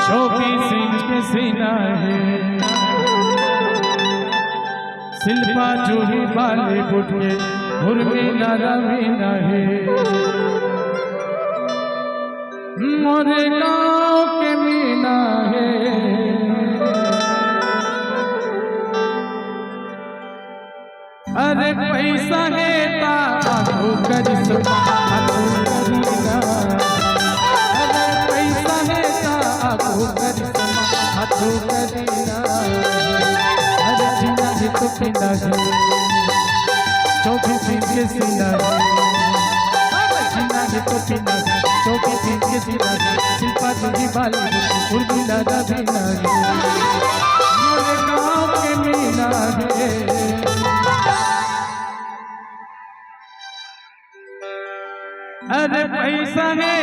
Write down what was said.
24 inch के सीना है, शिल्पा जूही बॉलीवुड के उर्मिला रवीना है। मोरे गाँव के मीना है, अरे पैसा है ताको करिश्मा करीना, अरे पैसा है ताको करिश्मा करीना, अरे जीना है तो पीना है 24 इंच के सीना है, जीना है तो पीना है 24 इंच के सीना है, शिल्पा जूही बॉलीवुड उर्मिला रवीना है। मोरे गाँव के मीना है, अरे पैसा है